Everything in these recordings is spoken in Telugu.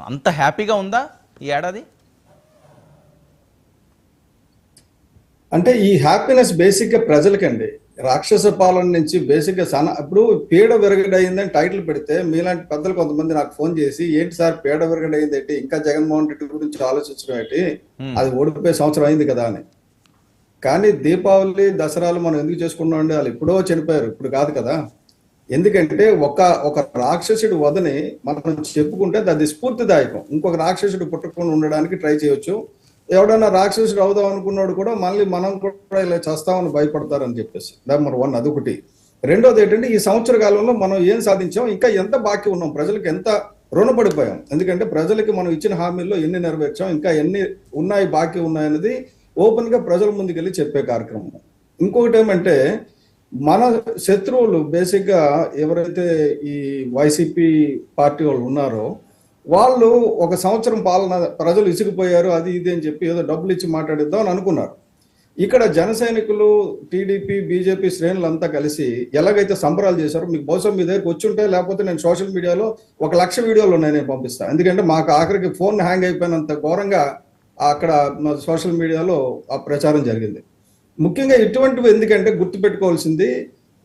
అంత హ్యాపీగా ఉందా ఈ ఏడాది? అంటే ఈ హ్యాపీనెస్ బేసిక్ గా ప్రజలకండి. రాక్షస పాలన నుంచి బేసిక్ గా ఇప్పుడు పీడ విరగడైందని టైటిల్ పెడితే మీలాంటి పెద్దలు కొంతమంది నాకు ఫోన్ చేసి, ఏంటి సార్ పీడ విరగడైంది ఏంటి, ఇంకా జగన్మోహన్ రెడ్డి గురించి ఆలోచించడం ఏంటి, అది ఓడిపోయే సంవత్సరం అయింది కదా అని. కానీ దీపావళి దసరాలు మనం ఎందుకు చేసుకున్నాం అండి? వాళ్ళు ఎప్పుడో చనిపోయారు, ఇప్పుడు కాదు కదా. ఎందుకంటే ఒక రాక్షసుడు వదని మనం చెప్పుకుంటే అది స్ఫూర్తిదాయకం. ఇంకొక రాక్షసుడు పుట్టకుండా ఉండడానికి ట్రై చేయొచ్చు. ఎవడన్నా రాక్షసుడు అవుదాం అనుకున్నాడు కూడా మళ్ళీ మనం కూడా ఇలా చేస్తామని భయపడతారని చెప్పేసి నెంబర్ 1 అదొకటి. రెండోది ఏంటంటే ఈ సంవత్సర కాలంలో మనం ఏం సాధించాం, ఇంకా ఎంత బాకీ ఉన్నాం, ప్రజలకు ఎంత రుణపడిపోయాం. ఎందుకంటే ప్రజలకి మనం ఇచ్చిన హామీల్లో ఎన్ని నెరవేర్చాం, ఇంకా ఎన్ని ఉన్నాయి బాకీ ఉన్నాయనేది ఓపెన్ గా ప్రజల ముందుకెళ్ళి చెప్పే కార్యక్రమం. ఇంకొకటి ఏమంటే మన శత్రువులు బేసిక్ గా ఎవరైతే ఈ వైసీపీ పార్టీ వాళ్ళు ఉన్నారో వాళ్ళు ఒక సంవత్సరం పాలన ప్రజలు ఇసుకుపోయారు అది ఇది అని చెప్పి ఏదో డబ్బులు ఇచ్చి మాట్లాడిద్దాం అని అనుకున్నారు. ఇక్కడ జన సైనికులు, టీడీపీ, బీజేపీ శ్రేణులంతా కలిసి ఎలాగైతే సంబరాలు చేశారో మీకు బహుశా మీ దగ్గరకు వచ్చి ఉంటే, లేకపోతే నేను సోషల్ మీడియాలో 1,00,000 వీడియోలు ఉన్నాయి, నేను పంపిస్తాను. ఎందుకంటే మాకు ఆఖరికి ఫోన్ హ్యాంగ్ అయిపోయినంత ఘోరంగా అక్కడ సోషల్ మీడియాలో ఆ ప్రచారం జరిగింది. ముఖ్యంగా ఇటువంటివి ఎందుకంటే గుర్తుపెట్టుకోవాల్సింది,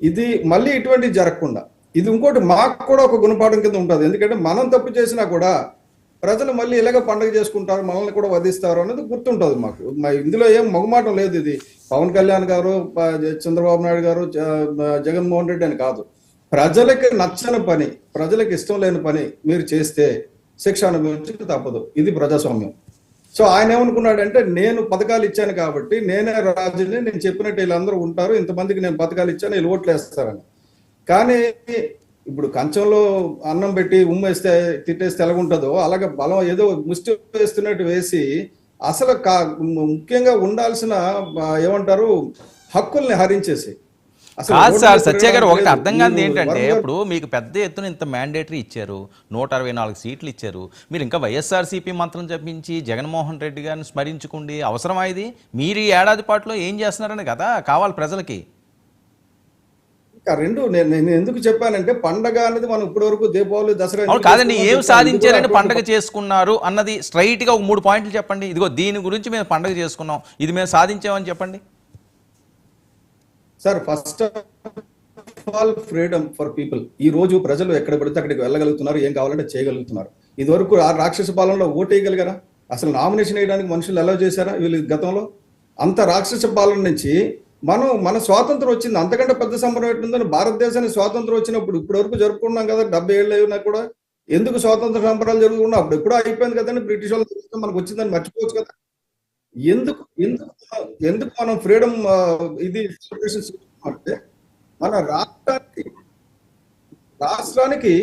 ఇది మళ్ళీ ఇటువంటివి జరగకుండా ఇది ఇంకోటి మాకు కూడా ఒక గుణపాఠం కింద ఉంటుంది. ఎందుకంటే మనం తప్పు చేసినా కూడా ప్రజలు మళ్ళీ ఇలాగ పండుగ చేసుకుంటారు, మనల్ని కూడా వధిస్తారు అనేది గుర్తుంటుంది మాకు. ఇందులో ఏం మొగమాటం లేదు. ఇది పవన్ కళ్యాణ్ గారు, చంద్రబాబు నాయుడు గారు, జగన్మోహన్ రెడ్డి అని కాదు. ప్రజలకి నచ్చని పని, ప్రజలకు ఇష్టం లేని పని మీరు చేస్తే శిక్ష అనుభవించక తప్పదు. ఇది ప్రజాస్వామ్యం. సో ఆయన ఏమనుకున్నాడంటే, నేను పథకాలు ఇచ్చాను కాబట్టి నేనే రాజుని, నేను చెప్పినట్టు వీళ్ళందరూ ఉంటారు, ఇంతమందికి నేను పథకాలు ఇచ్చాను, వీళ్ళు ఓట్లు వేస్తారని. కానీ ఇప్పుడు కంచంలో అన్నం పెట్టి ఉమ్మేస్తే తిట్టేస్తే ఎలాగుంటుందో అలాగే బలం ఏదో ముష్టి వేస్తున్నట్టు వేసి అసలు ముఖ్యంగా ఉండాల్సిన ఏమంటారు హక్కుల్ని హరించేసి. కాదు సార్, సత్య గారు, ఒకటి అర్థం కాదు ఏంటంటే, ఇప్పుడు మీకు పెద్ద ఎత్తున ఇంత మ్యాండేటరీ ఇచ్చారు, 164 సీట్లు ఇచ్చారు, మీరు ఇంకా వైఎస్ఆర్సీపీ మంత్రం చెప్పించి జగన్మోహన్ రెడ్డి గారిని స్మరించుకోండి, అవసరమా ఇది? మీరు ఈ ఏడాది పాటులో ఏం చేస్తున్నారని కదా కావాలి ప్రజలకి. రెండు నేను ఎందుకు చెప్పానంటే, పండగ అనేది మనం ఇప్పటి వరకు దీపావళి, దసరా కాదండి, ఏం సాధించారని పండగ చేసుకున్నారు అన్నది స్ట్రైట్ గా ఒక 3 పాయింట్లు చెప్పండి. ఇదిగో దీని గురించి మేము పండగ చేసుకున్నాం, ఇది మేము సాధించామని చెప్పండి sir. First of all freedom for people. ఈ రోజు ప్రజలు ఎక్కడ పడితే అక్కడికి వెళ్ళగలుగుతున్నారు, ఏం కావాలంటే చేయగలుగుతున్నారు. ఇది వరకు రాక్షస పాలనలో ఓటేయగలిగారా? అసలు నామినేషన్ వేయడానికి మనుషులు అలౌ చేశారా వీళ్ళు గతంలో? అంత రాక్షస పాలన నుంచి మన స్వాతంత్రం వచ్చింది. అంతకంటే పెద్ద సంబరం ఏంటుందని, భారతదేశానికి స్వాతంత్రం వచ్చినప్పుడు ఇప్పటి వరకు జరుపుకున్నాం కదా, 70 ఏళ్ళు అయినా కూడా ఎందుకు స్వాతంత్ర సంబరాలు జరుగుతున్నా? అప్పుడు ఎప్పుడో అయిపోయింది కదండి, బ్రిటిష్ వాళ్ళు మనకు వచ్చిందని మర్చిపోవచ్చు కదా. ఎందుకు ఎందుకు ఎందుకు మనం ఫ్రీడమ్ ఇది సెలబ్రేషన్స్ అంటే, మన రాష్ట్రానికి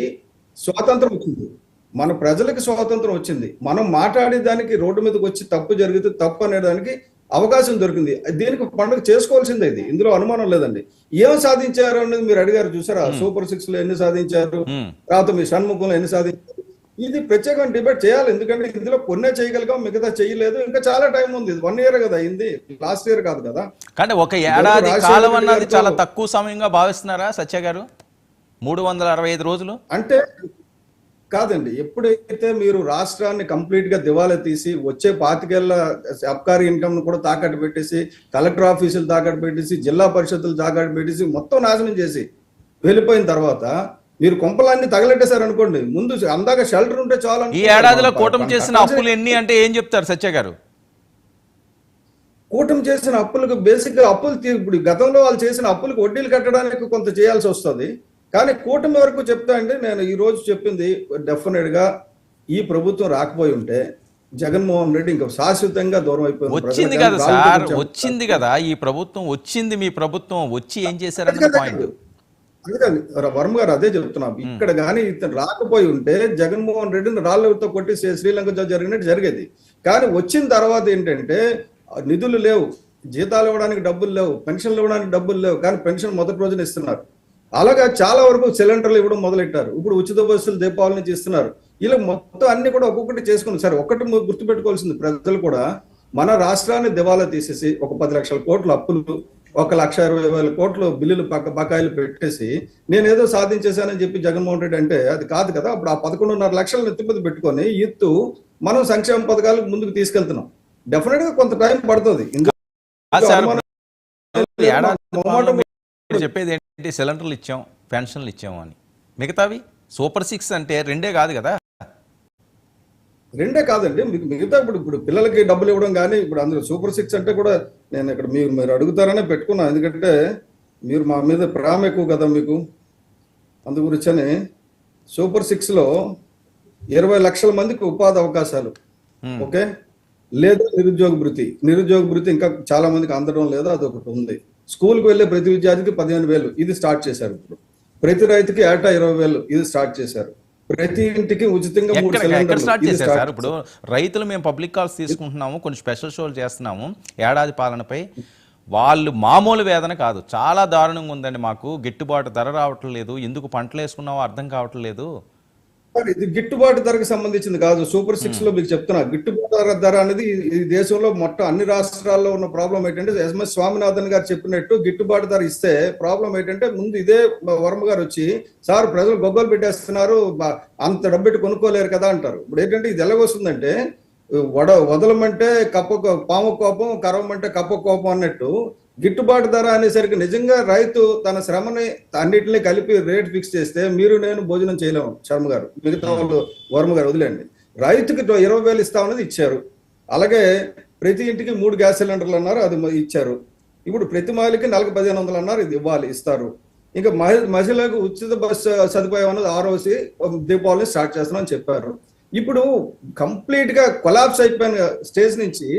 స్వాతంత్రం వచ్చింది, మన ప్రజలకు స్వాతంత్రం వచ్చింది, మనం మాట్లాడే దానికి రోడ్డు మీదకి వచ్చి తప్పు జరిగితే తప్పు అనేదానికి అవకాశం దొరికింది. దీనికి పండుగ చేసుకోవాల్సిందే, ఇది ఇందులో అనుమానం లేదండి. ఏం సాధించారు అనేది మీరు అడిగారు చూసారా, సూపర్ 6 లో ఎన్ని సాధించారు, తర్వాత మీ షణ్ముఖంలో ఎన్ని సాధించారు, ఇది ప్రత్యేకంగా డిబేట్ చేయాలి. ఎందుకంటే ఇందులో కొన్నే చేయగలిగాం, మిగతా చేయలేదు. ఇంకా చాలా టైం ఉంది, 1 ఇయర్ కదా అయింది, లాస్ట్ ఇయర్ కాదు కదా. కానీ ఒక ఏడాది కాలం అన్నది చాలా తక్కువ సమయంగా భావిస్తున్నారా సత్య గారు? 365 రోజులు అంటే కాదండి. ఎప్పుడైతే మీరు రాష్ట్రాన్ని కంప్లీట్ గా దివాలా తీసి వచ్చే 25 ఏళ్ల అబ్కారీ ఇన్కమ్ ను కూడా తాకట్టు పెట్టేసి, కలెక్టర్ ఆఫీసులు తాకట్టు పెట్టేసి, జిల్లా పరిషత్తులు తాకట్టు పెట్టేసి, మొత్తం నాశనం చేసి వెళ్ళిపోయిన తర్వాత మీరు కొంపలన్నీ తగలెట్టేశారు అనుకోండి, ముందు అందాక షెల్టర్ ఉంటే చాలా. ఈ ఏడాదిలో కూటమి చేసిన అప్పులు ఎన్ని అంటే ఏం చెప్తారు సత్య గారు? కూటమి చేసిన అప్పులకు బేసిక్ గా ఇప్పుడు గతంలో వాళ్ళు చేసిన అప్పులకు వడ్డీలు కట్టడానికి కొంత చేయాల్సి వస్తుంది. కానీ కూటమి వరకు చెప్తా అండి, నేను ఈ రోజు చెప్పింది డెఫినెట్ గా ఈ ప్రభుత్వం రాకపోయి ఉంటే జగన్మోహన్ రెడ్డి ఇంకా శాశ్వతంగా దూరం అయిపోయింది. వచ్చింది కదా సార్, వచ్చింది కదా ఈ ప్రభుత్వం, వచ్చింది మీ ప్రభుత్వం, వచ్చి ఏం చేశారన్న పాయింట్. అందుకని వర్మ గారు అదే చెప్తున్నాం. ఇక్కడ కానీ ఇతను రాకపోయి ఉంటే జగన్మోహన్ రెడ్డిని రాళ్ళతో కొట్టి శ్రీలంక జరిగినట్టు జరిగేది. కానీ వచ్చిన తర్వాత ఏంటంటే నిధులు లేవు, జీతాలు ఇవ్వడానికి డబ్బులు లేవు, పెన్షన్లు ఇవ్వడానికి డబ్బులు లేవు. కానీ పెన్షన్ మొదటి రోజున ఇస్తున్నారు. అలాగా చాలా వరకు సిలిండర్లు ఇవ్వడం మొదలెట్టారు. ఇప్పుడు ఉచిత బస్సులు దీపావళి నుంచి ఇస్తున్నారు. ఇలా మొత్తం అన్ని కూడా ఒక్కొక్కటి చేసుకున్నారు. సరే, ఒక్కటి గుర్తుపెట్టుకోవాల్సింది, ప్రజలు కూడా మన రాష్ట్రాన్ని దివాలా తీసేసి ఒక 10 లక్షల కోట్ల అప్పులు 1,20,000 కోట్లు బిల్లులు బకాయిలు పెట్టేసి నేనేదో సాధించేశానని చెప్పి జగన్మోహన్ రెడ్డి అంటే అది కాదు కదా. అప్పుడు ఆ 11.5 లక్షలు నెత్తిమీద పెట్టుకొని ఎత్తు మనం సంక్షేమ పథకాలకు ముందుకు తీసుకెళ్తున్నాం. డెఫినెట్ గా కొంత టైం పడుతుంది. చెప్పేది ఏంటి, సిలిండర్లు ఇచ్చాం, పెన్షన్లు ఇచ్చాము అని. మిగతావి సూపర్ 6 అంటే 2 కాదు కదా. 2 కాదండి, మీకు మిగతా ఇప్పుడు పిల్లలకి డబ్బులు ఇవ్వడం కానీ ఇప్పుడు అందులో సూపర్ 6 అంటే కూడా నేను ఇక్కడ మీరు అడుగుతారనే పెట్టుకున్నా. ఎందుకంటే మీరు మా మీద ప్రేమ ఎక్కువ కదా మీకు, అందు గురించని సూపర్ 6 లో 20 లక్షల మందికి ఉపాధి అవకాశాలు. ఓకే, లేదా నిరుద్యోగ భృతి ఇంకా చాలా మందికి అందడం లేదు, అది ఒకటి ఉంది. స్కూల్కి వెళ్ళే ప్రతి విద్యార్థికి 15,000 ఇది స్టార్ట్ చేశారు. ఇప్పుడు ప్రతి రైతుకి ఏటా 20,000 ఇది స్టార్ట్ చేశారు. ప్రతి ఇంటికి ఉచితంగా 3 సిలిండర్లు స్టార్ట్ చేశారు. ఇప్పుడు రైతులు మేము పబ్లిక్ కాల్స్ తీసుకుంటున్నాము, కొన్ని స్పెషల్ షోలు చేస్తున్నాము ఏడాది పాలనపై. వాళ్ళు మామూలు వేదన కాదు, చాలా దారుణంగా ఉందండి. మాకు గిట్టుబాటు ధర రావట్లేదు, ఎందుకు పంటలు వేసుకున్నామో అర్థం కావట్లేదు. ఇది గిట్టుబాటు ధరకు సంబంధించింది కాదు. సూపర్ 6 లో మీకు చెప్తున్నా, గిట్టుబాటు ధర అనేది ఈ దేశంలో మొత్తం అన్ని రాష్ట్రాల్లో ఉన్న ప్రాబ్లం ఏంటంటే, ఎస్ఎంఎస్ స్వామినాథన్ గారు చెప్పినట్టు గిట్టుబాటు ధర ఇస్తే ప్రాబ్లం ఏంటంటే, ముందు ఇదే వర్మ గారు వచ్చి సార్ ప్రజలు గొగ్గలు పెట్టేస్తున్నారు, అంత డబ్బెట్టి కొనుక్కోలేరు కదా అంటారు. ఇప్పుడు ఏంటంటే ఇది ఎలాగొస్తుందంటే, వదలమంటే పాము కోపం, కరవమంటే కప్ప కోపం అన్నట్టు గిట్టుబాటు ధర అనేసరికి నిజంగా రైతు తన శ్రమని అన్నిటిని కలిపి రేట్ ఫిక్స్ చేస్తే మీరు నేను భోజనం చేయలేము. శర్మ గారు, మిగతా వాళ్ళు వర్మ గారు వదిలేండి. రైతుకి 20,000 ఇస్తామన్నది ఇచ్చారు. అలాగే ప్రతి ఇంటికి 3 గ్యాస్ సిలిండర్లు అన్నారు, అది ఇచ్చారు. ఇప్పుడు ప్రతి మహిళకి 1,1500 అన్నారు, ఇది ఇస్తారు. ఇంకా మహిళలకు ఉచిత బస్సు సదుపాయం అన్నది ROC దీపావళిని స్టార్ట్ చేస్తున్నామని చెప్పారు. ఇప్పుడు కంప్లీట్ గా కొలాప్స్ అయిపోయిన స్టేజ్ నుంచి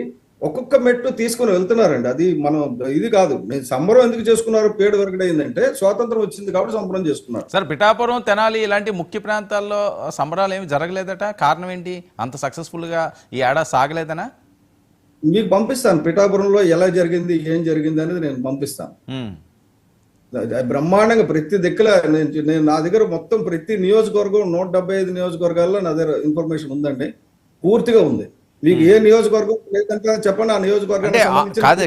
ఒక్కొక్క మెట్టు తీసుకుని వెళ్తున్నారండి. అది మనం ఇది కాదు. నేను సంబరం ఎందుకు చేసుకున్నారు, పేడు వరకడైందంటే స్వాతంత్రం వచ్చింది కాబట్టి సంబరం చేసుకున్నారు. సార్ పిఠాపురం, తెనాలి ఇలాంటి ముఖ్య ప్రాంతాల్లో సంబరాలు ఏమి జరగలేదట, కారణం ఏంటి? అంత సక్సెస్ఫుల్ గా ఈ ఏడాది సాగలేదనా? మీకు పంపిస్తాను, పిఠాపురంలో ఎలా జరిగింది ఏం జరిగింది అనేది నేను పంపిస్తాను. బ్రహ్మాండంగా ప్రతి దిక్కుల నేను నా దగ్గర మొత్తం ప్రతి నియోజకవర్గం 175 నియోజకవర్గాల్లో నా దగ్గర ఇన్ఫర్మేషన్ ఉందండి, పూర్తిగా ఉంది. మీకు ఏ నియోజకవర్గం లేదంటే చెప్పండి, ఆ నియోజకవర్గం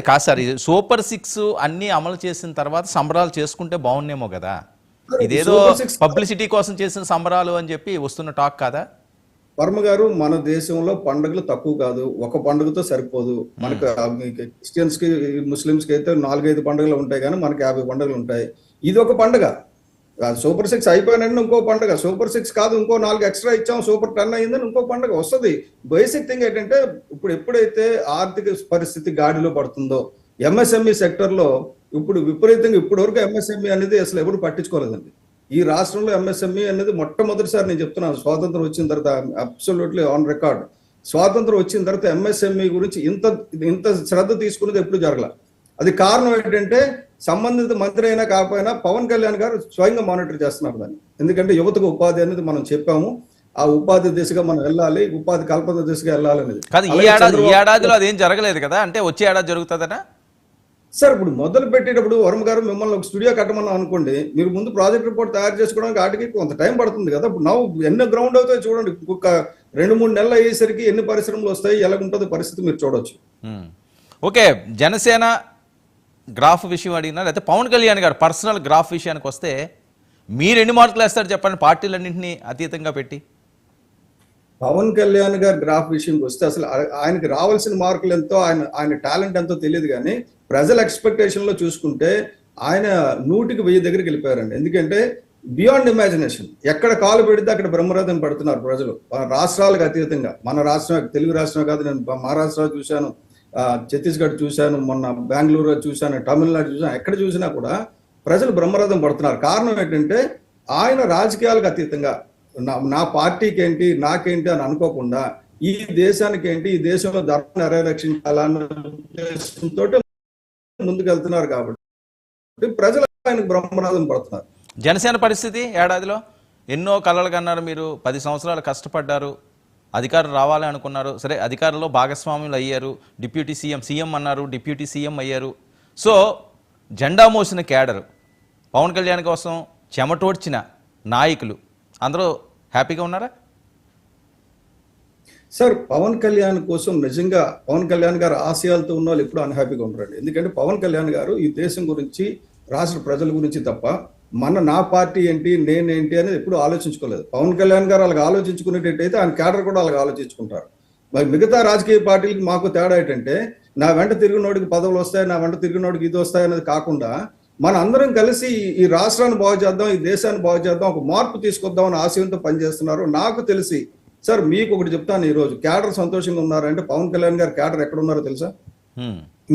కాదు సార్. ఇది సూపర్ 6 అన్ని అమలు చేసిన తర్వాత సంబరాలు చేసుకుంటే బాగున్నేమో కదా. ఇదేదో పబ్లిసిటీ కోసం చేసిన సంబరాలు అని చెప్పి వస్తున్న టాక్ కాదా? వర్మ గారు, మన దేశంలో పండుగలు తక్కువ కాదు, ఒక పండుగతో సరిపోదు. మనకు క్రిస్టియన్స్ కి ముస్లిమ్స్ కి అయితే 4-5 పండుగలు ఉంటాయి, కానీ మనకి 50 పండుగలు ఉంటాయి. ఇది ఒక పండుగ. సూపర్ 6 అయిపోయినండి ఇంకో పండుగ, సూపర్ 6 కాదు ఇంకో 4 ఎక్స్ట్రా ఇచ్చాం, సూపర్ 10 అయిందని ఇంకో పండుగ వస్తుంది. బేసిక్ థింగ్ ఏంటంటే, ఇప్పుడు ఎప్పుడైతే ఆర్థిక పరిస్థితి గాడిలో పడుతుందో MSME సెక్టర్ లో ఇప్పుడు విపరీతంగా ఇప్పటి వరకు MSME అనేది అసలు ఎవరు పట్టించుకోలేదండి. ఈ రాష్ట్రంలో MSME అనేది మొట్టమొదటిసారి నేను చెప్తున్నాను, స్వాతంత్రం వచ్చిన తర్వాత, అబ్సల్యూట్లీ ఆన్ రికార్డ్, స్వాతంత్రం వచ్చిన తర్వాత MSME గురించి ఇంత శ్రద్ధ తీసుకునేది ఎప్పుడు జరగల. అది కారణం ఏంటంటే, సంబంధిత మంత్రి అయినా కాకపోయినా పవన్ కళ్యాణ్ గారు స్వయంగా మానిటర్ చేస్తున్నారు దాన్ని. ఎందుకంటే యువతకు ఉపాధి అనేది మనం చెప్పాము, ఆ ఉపాధి దిశగా మనం వెళ్ళాలి, ఉపాధి కల్పన దిశగా వెళ్ళాలి అనేది. ఈ ఏడాదిలో అదేం జరగలేదు కదా, అంటే వచ్చే ఏడాది జరుగుతుందట సార్. ఇప్పుడు మొదలు పెట్టేటప్పుడు వర్మ గారు మిమ్మల్ని ఒక స్టూడియో కట్టమన్నాం అనుకోండి, మీరు ముందు ప్రాజెక్ట్ రిపోర్ట్ తయారు చేసుకోవడానికి వాటికి కొంత టైం పడుతుంది కదా. ఇప్పుడు ఎన్ని గ్రౌండ్ అవుతాయి చూడండి, ఒక 2-3 నెలలు అయ్యేసరికి ఎన్ని పరిశ్రమలు వస్తాయి, ఎలా ఉంటుందో పరిస్థితి మీరు చూడొచ్చు. ఓకే, జనసేన గ్రాఫ్ విషయం అడిగినా, లేకపోతే పవన్ కళ్యాణ్ గారు పర్సనల్ గ్రాఫ్ విషయానికి వస్తే మీరు ఎన్ని మార్కులు వేస్తారు చెప్పండి, పార్టీలన్నింటినీ అతీతంగా పెట్టి? పవన్ కళ్యాణ్ గారు గ్రాఫ్ విషయంకి వస్తే అసలు ఆయనకి రావాల్సిన మార్కులు ఎంతో, ఆయన టాలెంట్ ఎంతో తెలియదు. కానీ ప్రజల ఎక్స్పెక్టేషన్ లో చూసుకుంటే ఆయన 100కి 1000 దగ్గరికి వెళ్ళిపోయారండి. ఎందుకంటే బియాండ్ ఇమాజినేషన్, ఎక్కడ కాలు పెడితే అక్కడ బ్రహ్మరథం పడుతున్నారు ప్రజలు, రాష్ట్రాలకు అతీతంగా. మన రాష్ట్రం, తెలుగు రాష్ట్రం కాదు, నేను మహారాష్ట్ర చూశాను, ఛత్తీస్గఢ్ చూశాను, మొన్న బెంగళూరు చూశాను, తమిళనాడు చూశాను, ఎక్కడ చూసినా కూడా ప్రజలు బ్రహ్మరథం పడుతున్నారు. కారణం ఏంటంటే, ఆయన రాజకీయాలకు అతీతంగా నా పార్టీకి ఏంటి నాకేంటి అని అనుకోకుండా ఈ దేశానికి ఏంటి, ఈ దేశంలో ధర్మాన్ని పరిరక్షించాలన్న ఉద్దేశంతో ముందుకు వెళ్తున్నారు. కాబట్టి ప్రజలు ఆయనకు బ్రహ్మరథం పడుతున్నారు. జనసేన పరిస్థితి ఏడాదిలో ఎన్నో కలలు కన్నారు, మీరు 10 సంవత్సరాలు కష్టపడ్డారు, అధికారం రావాలి అనుకున్నారు, సరే అధికారంలో భాగస్వాములు అయ్యారు, డిప్యూటీ సీఎం అన్నారు, డిప్యూటీ సీఎం అయ్యారు. సో జెండా మోసిన క్యాడర్, పవన్ కళ్యాణ్ కోసం చెమటోడ్చిన నాయకులు అందరూ హ్యాపీగా ఉన్నారా? సార్ పవన్ కళ్యాణ్ కోసం నిజంగా పవన్ కళ్యాణ్ గారు ఆశయాలతో ఉన్న వాళ్ళు ఎప్పుడు అన్హ్యాపీగా ఉంటారండి. ఎందుకంటే పవన్ కళ్యాణ్ గారు ఈ దేశం గురించి, రాష్ట్ర ప్రజల గురించి తప్ప నా పార్టీ ఏంటి, నేనేంటి అనేది ఎప్పుడు ఆలోచించుకోలేదు. పవన్ కళ్యాణ్ గారు అలాగ ఆలోచించుకునేటట్టయితే ఆయన క్యాడర్ కూడా అలాగ ఆలోచించుకుంటారు. మరి మిగతా రాజకీయ పార్టీలకి మాకు తేడా ఏంటంటే, నా వెంట తిరిగినోడికి పదవులు వస్తాయి, నా వెంట తిరిగినోడికి ఇది వస్తాయి అనేది కాకుండా మన అందరం కలిసి ఈ రాష్ట్రాన్ని బాగు చేద్దాం, ఈ దేశాన్ని బాగు చేద్దాం, ఒక మార్పు తీసుకొద్దాం అనే ఆశయంతో పనిచేస్తున్నారు. నాకు తెలిసి సార్ మీకు ఒకటి చెప్తాను, ఈ రోజు క్యాడర్ సంతోషంగా ఉన్నారంటే పవన్ కళ్యాణ్ గారు క్యాడర్ ఎక్కడ ఉన్నారో తెలుసా?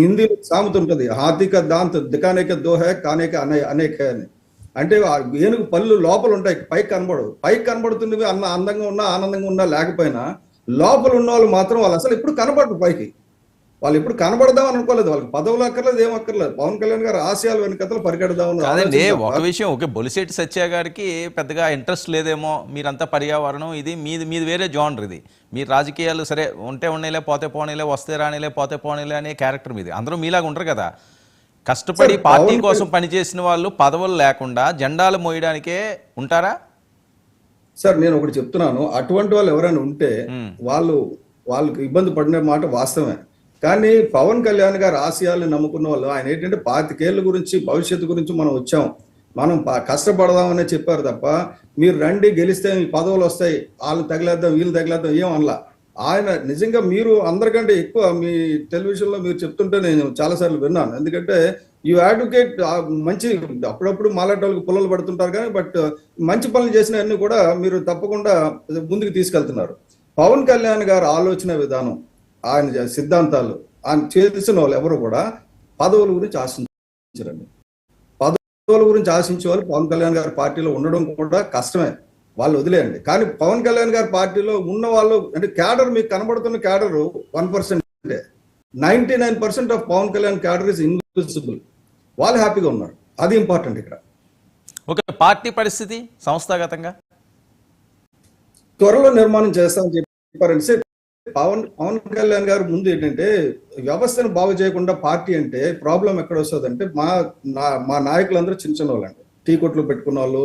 హిందీలో సామెత ఉంటుంది, హాతిక దాంత్ దికానేక దోహే కానేక అనేక అని. అంటే ఆ ఏనుగు పళ్ళు లోపల ఉంటాయి, పైకి కనబడవు. పైకి కనబడుతున్నవి అందంగా ఉన్నా, ఆనందంగా ఉన్నా లేకపోయినా లోపల ఉన్న వాళ్ళు మాత్రం వాళ్ళు అసలు ఎప్పుడు కనబడరు పైకి. వాళ్ళు ఎప్పుడు కనబడదామని అనుకోలేదు, వాళ్ళకి పదవులు అక్కర్లేదు, ఏం అక్కర్లేదు. పవన్ కళ్యాణ్ గారు ఆశయాలు వెనకతలు పరిగెడదామని. కాదండి, ఒక విషయం, ఓకే, బొలిశెట్టి సత్య గారికి పెద్దగా ఇంట్రెస్ట్ లేదేమో, మీరంతా పర్యావరణం, ఇది మీది వేరే జానర్, ఇది మీ రాజకీయాలు సరే ఉంటే ఉండేలే, పోతే పోనీలే, వస్తే రానిలే, పోతే పోనీలే అనే క్యారెక్టర్ మీది. అందరూ మీలాగా ఉంటారు కదా, కష్టపడి పార్టీ కోసం పనిచేసిన వాళ్ళు పదవులు లేకుండా జెండాలు మోయడానికే ఉంటారా? సార్ నేను ఒకటి చెప్తున్నాను, అటువంటి వాళ్ళు ఎవరైనా ఉంటే వాళ్ళకి ఇబ్బంది పడిన మాట వాస్తవమే. కానీ పవన్ కళ్యాణ్ గారి ఆశయాలను నమ్ముకున్న వాళ్ళు, ఆయన ఏంటంటే 25 ఏళ్ళ గురించి, భవిష్యత్తు గురించి మనం వచ్చాం, మనం కష్టపడదామనే చెప్పారు తప్ప మీరు రండి గెలిస్తే మీ పదవులు వస్తాయి, వాళ్ళు తగిలేద్దాం వీళ్ళు తగిలేద్దాం ఏం అనలా. ఆయన నిజంగా మీరు అందరికంటే ఎక్కువ మీ టెలివిజన్లో మీరు చెప్తుంటే నేను చాలాసార్లు విన్నాను. ఎందుకంటే యూ అడ్వకేట్ మంచి, అప్పుడప్పుడు మాలాంటి వాళ్ళకి పుల్లలు పడుతుంటారు కానీ బట్ మంచి పనులు చేసిన అన్ని కూడా మీరు తప్పకుండా ముందుకు తీసుకెళ్తున్నారు. పవన్ కళ్యాణ్ గారి ఆలోచన విధానం, ఆయన సిద్ధాంతాలు, ఆయన చేసిన వాళ్ళు ఎవరు కూడా పదవుల గురించి ఆశించరండి. పదవుల గురించి ఆశించే వాళ్ళు పవన్ కళ్యాణ్ గారి పార్టీలో ఉండడం కూడా కష్టమే, వాళ్ళు వదిలేయండి. కానీ పవన్ కళ్యాణ్ గారి పార్టీలో ఉన్న వాళ్ళు అంటే క్యాడర్, మీకు కనబడుతున్న cadre 1%, 99% of Pawan Kalyan cadre is invisible. వాళ్ళు హ్యాపీగా ఉన్నారు, అది ఇంపార్టెంట్ ఇక్కడ. ఒక పార్టీ పరిస్థితి సంస్థాగతంగా త్వరలో నిర్మాణం చేస్తామని చెప్పారంటే పవన్ కళ్యాణ్ గారు ముందు ఏంటంటే వ్యవస్థను బాగు చేయకుండా పార్టీ అంటే ప్రాబ్లం ఎక్కడ వస్తుంది అంటే, మా నాయకులందరూ చిన్న చిన్న వాళ్ళండి, టీ కొట్లు పెట్టుకున్న వాళ్ళు,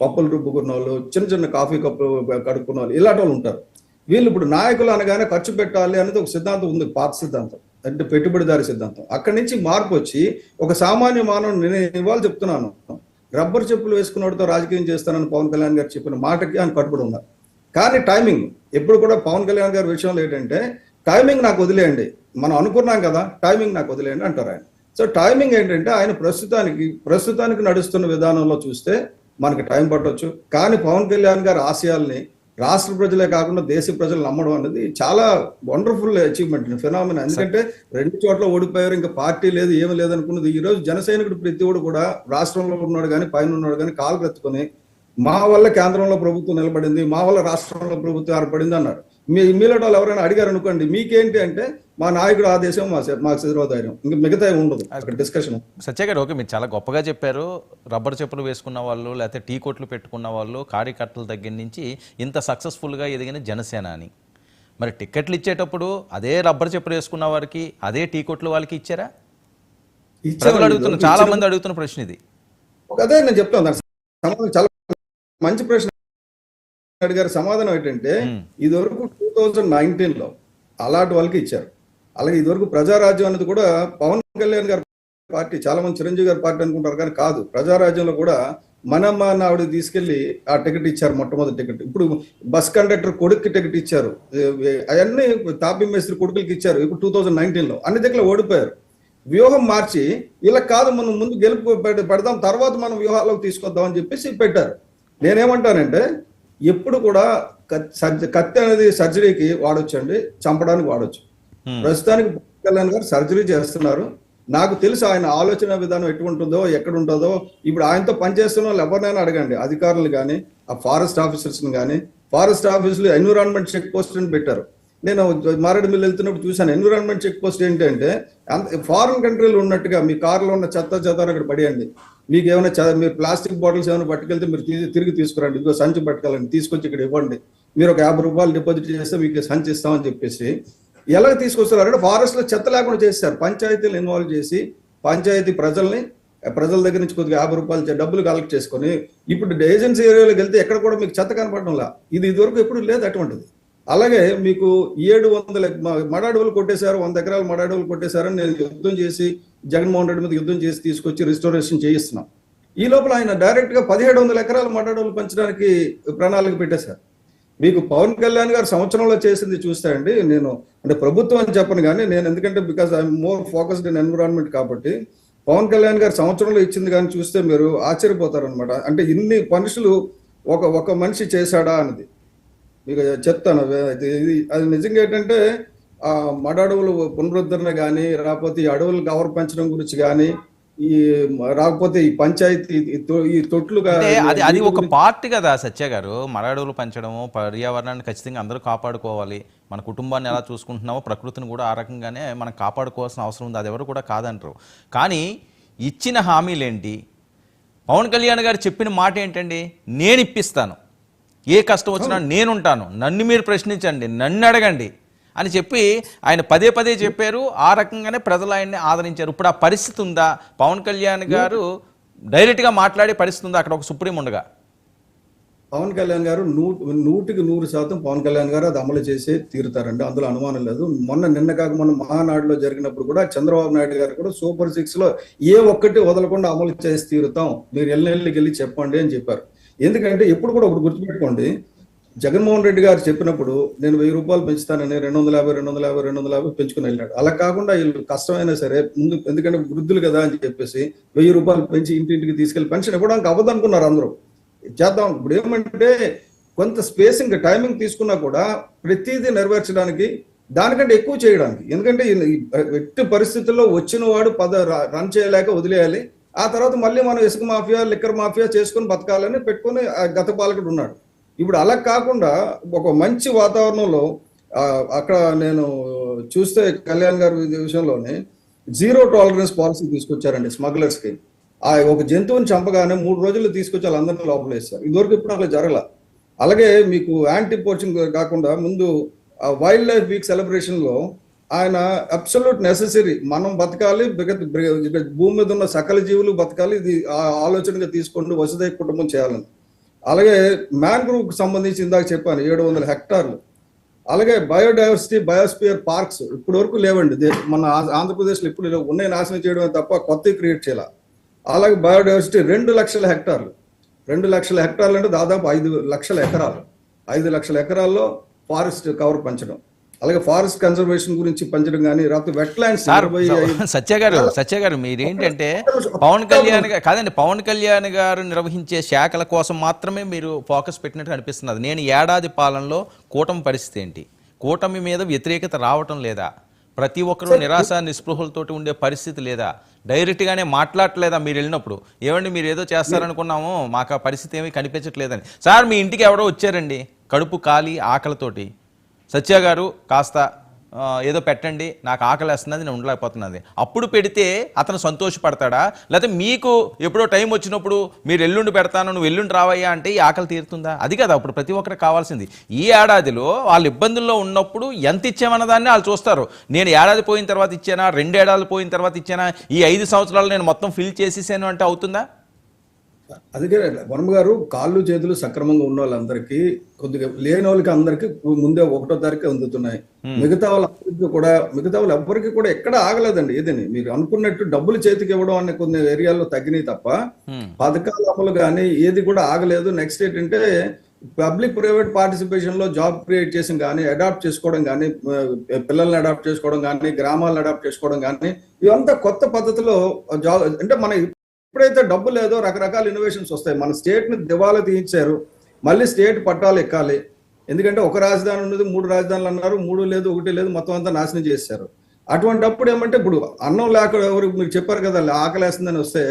పప్పులు రుబ్బుకున్న వాళ్ళు, చిన్న చిన్న కాఫీ కప్పులు కడుక్కున్న వాళ్ళు, ఇలాంటి వాళ్ళు ఉంటారు. వీళ్ళు ఇప్పుడు నాయకులు అనగానే ఖర్చు పెట్టాలి అనేది ఒక సిద్ధాంతం ఉంది, పాత సిద్ధాంతం, అంటే పెట్టుబడిదారి సిద్ధాంతం. అక్కడి నుంచి మార్పు వచ్చి ఒక సామాన్య మానవుడు, నేను ఇవాళ చెప్తున్నాను, రబ్బర్ చెప్పులు వేసుకున్నవాడితో రాజకీయం చేస్తానని పవన్ కళ్యాణ్ గారు చెప్పిన మాటకి ఆయన కట్టుబడి ఉన్నారు. కానీ టైమింగ్ ఎప్పుడు కూడా పవన్ కళ్యాణ్ గారి విషయంలో ఏంటంటే, టైమింగ్ నాకు వదిలేయండి, మనం అనుకున్నాం కదా, టైమింగ్ నాకు వదిలేయండి అంటారు ఆయన. సో టైమింగ్ ఏంటంటే ఆయన ప్రస్తుతానికి నడుస్తున్న విధానంలో చూస్తే మనకి టైం పట్టవచ్చు. కానీ పవన్ కళ్యాణ్ గారి ఆశయాల్ని రాష్ట్ర ప్రజలే కాకుండా దేశ ప్రజలు నమ్మడం అనేది చాలా వండర్ఫుల్ అచీవ్మెంట్, ఫినామినా. ఎందుకంటే 2 చోట్ల ఓడిపోయారు, ఇంకా పార్టీ లేదు, ఏమీ లేదనుకున్నది ఈ రోజు జన సైనికుడు ప్రతి ఒడు కూడా రాష్ట్రంలో ఉన్నాడు కానీ పైన ఉన్నాడు కానీ కాలు ఎత్తుకొని మా వల్ల కేంద్రంలో ప్రభుత్వం నిలబడింది, మా వల్ల రాష్ట్రంలో ప్రభుత్వం ఏర్పడింది అన్నాడు. మీలాంటి వాళ్ళు ఎవరైనా అడిగారు అనుకోండి, మీకేంటి అంటే మా నాయకుడు ఆదేశం, మాకు శిరోధైర్యం, ఇంకా మిగతా ఉండదు అక్కడ డిస్కషన్. సత్య గారు, ఓకే, మీరు చాలా గొప్పగా చెప్పారు. రబ్బర్ చెప్పులు వేసుకున్న వాళ్ళు, లేకపోతే టీ కొట్లు పెట్టుకున్న వాళ్ళు, కార్యకర్తల దగ్గర నుంచి ఇంత సక్సెస్ఫుల్గా ఎదిగిన జనసేన అని. మరి టికెట్లు ఇచ్చేటప్పుడు అదే రబ్బర్ చెప్పులు వేసుకున్న వారికి అదే టీ కొట్లు వాళ్ళకి ఇచ్చారా? ప్రజలు అడుగుతున్న, చాలా మంది అడుగుతున్న ప్రశ్న ఇది. అదే నేను చెప్తాను, సమాధానం చాలా మంచి ప్రశ్న అడిగారు. సమాధానం ఏంటంటే, ఇదివరకు 2019లో అలాంటి వాళ్ళకి ఇచ్చారు. అలాగే ఇదివరకు ప్రజారాజ్యం అనేది కూడా పవన్ కళ్యాణ్ గారి పార్టీ, చాలా మంది చిరంజీవి గారి పార్టీ అనుకుంటారు కానీ కాదు, ప్రజారాజ్యంలో కూడా మనమ్మ ఆవిడ తీసుకెళ్లి ఆ టికెట్ ఇచ్చారు, మొట్టమొదటి టికెట్. ఇప్పుడు బస్ కండక్టర్ కొడుక్కి టికెట్ ఇచ్చారు, అవన్నీ తాపీ మేస్త్రి కొడుకులకి ఇచ్చారు. ఇప్పుడు 2019లో అన్ని దగ్గర ఓడిపోయారు. వ్యూహం మార్చి ఇలా కాదు, మనం ముందు గెలుపు పెడదాం, తర్వాత మనం వ్యూహాలకు తీసుకొద్దాం అని చెప్పేసి పెట్టారు. నేనేమంటానంటే, ఎప్పుడు కూడా కత్తి అనేది సర్జరీకి వాడొచ్చండి, చంపడానికి వాడొచ్చు. ప్రస్తుతానికి పవన్ కళ్యాణ్ గారు సర్జరీ చేస్తున్నారు. నాకు తెలుసు ఆయన ఆలోచన విధానం ఎటువంటిదో, ఎక్కడ ఉంటుందో. ఇప్పుడు ఆయనతో పనిచేస్తున్న వాళ్ళు ఎవరినైనా అడగండి, అధికారులు కానీ, ఆ ఫారెస్ట్ ఆఫీసర్స్ని కానీ. ఫారెస్ట్ ఆఫీసులు ఎన్విరాన్మెంట్ చెక్ పోస్ట్ అని పెట్టారు. నేను మారేడుమిల్లి వెళ్తున్నప్పుడు చూశాను. ఎన్విరాన్మెంట్ చెక్ పోస్ట్ ఏంటంటే, ఫారిన్ కంట్రీలో ఉన్నట్టుగా మీ కార్లో ఉన్న చెత్త అక్కడ పడేయండి, మీకు ఏమైనా మీరు ప్లాస్టిక్ బాటిల్స్ ఏమైనా పట్టుకెళ్తే మీరు తిరిగి తీసుకురండి, ఇదిగో సంచి పట్టుకెళ్ళండి, తీసుకొచ్చి ఇక్కడ ఇవ్వండి, మీరు ఒక 50 రూపాయలు డిపాజిట్ చేస్తే మీకు సంచి ఇస్తామని చెప్పేసి ఎలా తీసుకొస్తున్నారంటే, ఫారెస్ట్ లో చెత్త లేకుండా చేశారు. పంచాయతీలు ఇన్వాల్వ్ చేసి పంచాయతీ ప్రజల దగ్గర నుంచి కొద్దిగా 50 రూపాయలు డబ్బులు కలెక్ట్ చేసుకొని, ఇప్పుడు ఏజెన్సీ ఏరియాలోకి వెళ్తే ఎక్కడ కూడా మీకు చెత్త కనపడడంలా. ఇది ఇదివరకు ఎప్పుడు లేదు అటువంటిది. అలాగే మీకు 700 మడ అడవులు కొట్టేశారు, 100 ఎకరాలు మడ అడవులు కొట్టేశారని నేను యుద్ధం చేసి జగన్మోహన్ రెడ్డి మీద యుద్ధం చేసి తీసుకొచ్చి రిస్టోరేషన్ చేయిస్తున్నాం. ఈ లోపల ఆయన డైరెక్ట్ గా 1700 ఎకరాల మడ అడవులు పెంచడానికి ప్రణాళిక పెట్టేశారు. మీకు పవన్ కళ్యాణ్ గారు సంవత్సరంలో చేసింది చూస్తే అండి, నేను అంటే ప్రభుత్వం అని చెప్పను కానీ నేను ఎందుకంటే because I'm more focused in environment కాబట్టి పవన్ కళ్యాణ్ గారు సంవత్సరంలో ఇచ్చింది కానీ చూస్తే మీరు ఆశ్చర్యపోతారు అనమాట. అంటే ఇన్ని పనులు ఒక మనిషి చేశాడా అన్నది మీకు చెప్తాను. అది నిజంగా ఏంటంటే ఆ మడ అడవులు పునరుద్ధరణ కానీ, రాకపోతే ఈ అడవులు కవర్ పెంచడం గురించి కానీ, ఈ రాకపోతే ఈ పంచాయతీ ఈ తొట్లు అది ఒక పార్ట్ కదా సత్య గారు. మడ అడవులు పెంచడము, పర్యావరణాన్ని ఖచ్చితంగా అందరూ కాపాడుకోవాలి. మన కుటుంబాన్ని ఎలా చూసుకుంటున్నామో ప్రకృతిని కూడా ఆ రకంగానే మనం కాపాడుకోవాల్సిన అవసరం ఉంది. అది ఎవరు కూడా కాదంటారు. కానీ ఇచ్చిన హామీలేంటి? పవన్ కళ్యాణ్ గారు చెప్పిన మాట ఏంటండి? నేను ఇప్పిస్తాను, ఏ కష్టం వచ్చినా నేనుంటాను, నన్ను మీరు ప్రశ్నించండి, నన్ను అడగండి అని చెప్పి ఆయన పదే పదే చెప్పారు. ఆ రకంగానే ప్రజలు ఆయన్ని ఆదరించారు. ఇప్పుడు ఆ పరిస్థితి ఉందా? పవన్ కళ్యాణ్ గారు డైరెక్ట్గా మాట్లాడే పరిస్థితి ఉందా అక్కడ ఒక సుప్రీం ఉండగా? పవన్ కళ్యాణ్ గారు 100% పవన్ కళ్యాణ్ గారు అది అమలు చేసే తీరుతారండి, అందులో అనుమానం లేదు. నిన్న కాక మొన్న మహానాడులో జరిగినప్పుడు కూడా చంద్రబాబు నాయుడు గారు కూడా సూపర్ 6 లో ఏ ఒక్కటి వదలకుండా అమలు చేసి తీరుతాం, మీరు ఎల్లెళ్ళకి వెళ్ళి చెప్పండి అని చెప్పారు. ఎందుకంటే ఎప్పుడు కూడా ఒకటి గుర్తుపెట్టుకోండి, జగన్మోహన్ రెడ్డి గారు చెప్పినప్పుడు నేను 1000 రూపాయలు పెంచుతానని 250 పెంచుకుని వెళ్ళాడు. అలా కాకుండా వీళ్ళు కష్టమైనా సరే ముందు, ఎందుకంటే వృద్ధులు కదా అని చెప్పేసి 1000 రూపాయలు పెంచి ఇంటింటికి తీసుకెళ్లి పెన్షన్ ఇవ్వడానికి అవ్వదనుకున్నారు అందరూ. చేద్దాం. ఇప్పుడు ఏమంటే కొంత స్పేసింగ్ టైమింగ్ తీసుకున్నా కూడా ప్రతిదీ నెరవేర్చడానికి దానికంటే ఎక్కువ చేయడానికి. ఎందుకంటే ఎట్టి పరిస్థితుల్లో వచ్చిన వాడు రన్ చేయలేక వదిలేయాలి. ఆ తర్వాత మళ్ళీ మనం ఇసుక మాఫియా, లిక్కర్ మాఫియా చేసుకుని బతకాలని పెట్టుకుని గత పాలకుడు ఉన్నాడు. ఇప్పుడు అలా కాకుండా ఒక మంచి వాతావరణంలో అక్కడ నేను చూస్తే కళ్యాణ్ గారి విషయంలోనే 0 టాలరెన్స్ పాలసీ తీసుకొచ్చారండి స్మగ్లర్స్ కి. ఒక జంతువుని చంపగానే 3 రోజులు తీసుకొచ్చి వాళ్ళందరినీ లోపలేస్తారు. ఇదివరకు ఇప్పుడు అట్లా జరగల. అలాగే మీకు యాంటీ పోచింగ్ కాకుండా ముందు వైల్డ్ లైఫ్ వీక్ సెలబ్రేషన్ లో ఆయన అబ్సల్యూట్ నెసెసరీ, మనం బతకాలి, భూమి మీద ఉన్న సకల జీవులు బతకాలి, ఇది ఆలోచనగా తీసుకోండి, వసుదైక కుటుంబం చేయాలని. అలాగే మ్యాంగ్రూవ్ కు సంబంధించి ఇందాక చెప్పాను 700 హెక్టార్లు. అలాగే బయోడైవర్సిటీ, బయోస్పియర్ పార్క్స్ ఇప్పటి వరకు లేవండి మన ఆంధ్రప్రదేశ్లో. ఇప్పుడు ఉన్నాయి, నాశనం చేయడమే తప్ప కొత్తవి క్రియేట్ చేయాలి. అలాగే బయోడైవర్సిటీ 2 లక్షల హెక్టార్లు. 2 లక్షల హెక్టార్లు అంటే దాదాపు 5 లక్షల ఎకరాలు. 5 లక్షల ఎకరాల్లో ఫారెస్ట్ కవర్ పెంచడం, అలాగే ఫారెస్ట్ కన్జర్వేషన్ గురించి పెంచడం కానీ, రాత్రి వెట్లాండ్స్. సత్య గారు మీరేంటంటే పవన్ కళ్యాణ్ కాదండి, పవన్ కళ్యాణ్ గారు నిర్వహించే శాఖల కోసం మాత్రమే మీరు ఫోకస్ పెట్టినట్టు అనిపిస్తున్నది. నేను ఏడాది పాలనలో కూటమి పరిస్థితి ఏంటి? కూటమి మీద వ్యతిరేకత రావటం లేదా? ప్రతి ఒక్కరూ నిరాశ నిస్పృహలతోటి ఉండే పరిస్థితి లేదా? డైరెక్ట్గానే మాట్లాడలేదా మీరు వెళ్ళినప్పుడు? ఏమండి మీరు ఏదో చేస్తారనుకున్నాము, మాకు ఆ పరిస్థితి ఏమీ కనిపించట్లేదని. సార్ మీ ఇంటికి ఎవరో వచ్చారండి కడుపు కాలి ఆకలితోటి, సత్య గారు కాస్త ఏదో పెట్టండి, నాకు ఆకలి వేస్తున్నది, నేను ఉండలేకపోతున్నది. అప్పుడు పెడితే అతను సంతోషపడతాడా? లేకపోతే మీకు ఎప్పుడో టైం వచ్చినప్పుడు మీరు ఎల్లుండి పెడతాను, నువ్వు ఎల్లుండి రావయ్యా అంటే ఈ ఆకలి తీరుతుందా? అది కదా అప్పుడు ప్రతి ఒక్కరికి కావాల్సింది. ఈ ఏడాదిలో వాళ్ళు ఇబ్బందుల్లో ఉన్నప్పుడు ఎంత ఇచ్చామన్నదాన్ని వాళ్ళు చూస్తారు. నేను ఏడాది పోయిన తర్వాత ఇచ్చానా, 2 ఏడాది పోయిన తర్వాత ఇచ్చానా, ఈ 5 సంవత్సరాలు నేను మొత్తం ఫిల్ చేసేసాను అంటే అవుతుందా? అందుకే వర్మ గారు కాళ్ళు చేతులు సక్రమంగా ఉన్న వాళ్ళందరికీ, కొద్దిగా లేని వాళ్ళకి అందరికీ ముందే 1వ తారీఖు అందుతున్నాయి. మిగతా వాళ్ళు ఎవ్వరికి కూడా ఎక్కడ ఆగలేదండి. ఏదని మీరు అనుకున్నట్టు డబ్బులు చేతికి ఇవ్వడం అనే కొన్ని ఏరియాల్లో తగ్గినాయి తప్ప పథకాల అమలు కానీ ఏది కూడా ఆగలేదు. నెక్స్ట్ ఏంటంటే పబ్లిక్ ప్రైవేట్ పార్టిసిపేషన్ లో జాబ్ క్రియేట్ చేసి కానీ, అడాప్ట్ చేసుకోవడం కానీ, పిల్లల్ని అడాప్ట్ చేసుకోవడం కానీ, గ్రామాలను అడాప్ట్ చేసుకోవడం కానీ, ఇవంతా కొత్త పద్ధతిలో జాబ్. అంటే మన ఎప్పుడైతే డబ్బు లేదో రకరకాల ఇన్నోవేషన్స్ వస్తాయి. మన స్టేట్ ని దివాలా తీయించారు, మళ్ళీ స్టేట్ పట్టాలు ఎక్కాలి. ఎందుకంటే ఒక రాజధాని ఉన్నది, 3 రాజధానులు అన్నారు, 3 లేదు 1 లేదు, మొత్తం అంతా నాశనం చేశారు. అటువంటిప్పుడు ఏమంటే ఇప్పుడు అన్నం లేక ఎవరు మీరు చెప్పారు కదా ఆకలేస్తుందని వస్తే,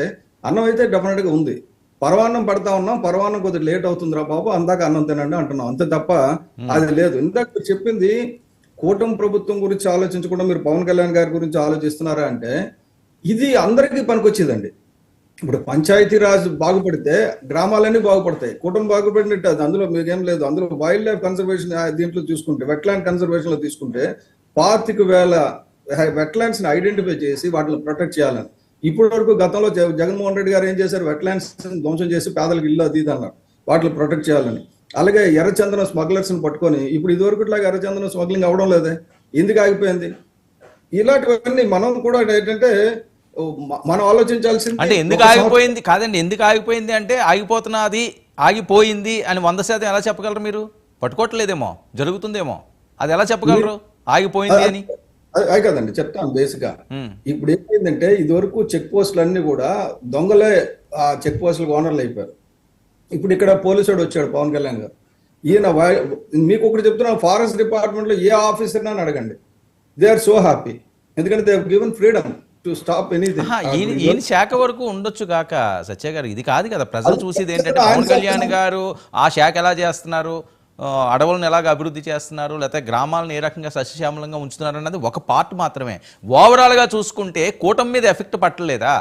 అన్నం అయితే డెఫినెట్ గా ఉంది. పరవాన్నం పడతా ఉన్నాం, పరవాన్నం కొద్దిగా లేట్ అవుతుందిరా బాబు, అందాక అన్నం తినండి అంటున్నాం, అంతే తప్ప అది లేదు. ఇందాక చెప్పింది కూటమి ప్రభుత్వం గురించి ఆలోచించకుండా మీరు పవన్ కళ్యాణ్ గారి గురించి ఆలోచిస్తున్నారా అంటే, ఇది అందరికీ పనికొచ్చేదండి. ఇప్పుడు పంచాయతీ రాజ్ బాగుపడితే గ్రామాలన్నీ బాగుపడతాయి. కూటమి బాగుపడినట్టు అది అందులో మీకేం లేదు. అందులో వైల్డ్ లైఫ్ కన్సర్వేషన్ దీంట్లో చూసుకుంటే, వెట్లాండ్ కన్సర్వేషన్ లో తీసుకుంటే 25,000 వెట్లాండ్స్ ని ఐడెంటిఫై చేసి వాటిని ప్రొటెక్ట్ చేయాలని. ఇప్పటి వరకు గతంలో జగన్మోహన్ రెడ్డి గారు ఏం చేశారు? వెట్లాండ్స్ ధ్వంసం చేసి పేదలకు ఇల్లు అది ఇది అన్నారు, వాటిని ప్రొటెక్ట్ చేయాలని. అలాగే ఎర్రచందనం స్మగ్లర్స్ ని పట్టుకొని ఇప్పుడు ఇదివరకులాగా ఎర్రచందనం స్మగ్లింగ్ అవ్వడం లేదే, ఎందుకు ఆగిపోయింది? ఇలాంటివన్నీ మనం కూడా ఏంటంటే మనం ఆలోచించాల్సింది. అంటే ఎందుకు ఆగిపోయింది కాదండి, ఎందుకు ఆగిపోయింది అంటే ఆగిపోతున్నది ఆగిపోయింది అని 100% ఎలా చెప్పగలరు మీరు? పట్టుకోవట్లేదేమో, జరుగుతుందేమో, అది ఎలా చెప్పగలరు ఆగిపోయింది అని? అది కదండి చెప్తాను బేసిక్ గా. ఇప్పుడు ఏమైందంటే ఇదివరకు చెక్ పోస్టులు అన్ని కూడా దొంగలే ఆ చెక్ పోస్టులకు ఓనర్లు అయిపోయారు. ఇప్పుడు ఇక్కడ పోలీసు వచ్చాడు పవన్ కళ్యాణ్ గారు, ఈయన మీకు ఒకటి చెప్తున్నా, ఫారెస్ట్ డిపార్ట్మెంట్ లో ఏ ఆఫీసర్ అని అడగండి, దే ఆర్ సో హ్యాపీ, ఎందుకంటే they given freedom to stop anything. ఈయన శాఖ వరకు ఉండొచ్చు కాక సత్య గారు, ఇది కాదు కదా ప్రజలు చూసేది ఏంటంటే పవన్ కళ్యాణ్ గారు ఆ శాఖ ఎలా చేస్తున్నారు, అడవులను ఎలాగ అభివృద్ధి చేస్తున్నారు, లేకపోతే గ్రామాలను ఏ రకంగా సస్యశ్యామలంగా ఉంచుతున్నారు అన్నది ఒక పార్ట్ మాత్రమే. ఓవరాల్గా చూసుకుంటే కూటమి మీద ఎఫెక్ట్ పట్టలేదా?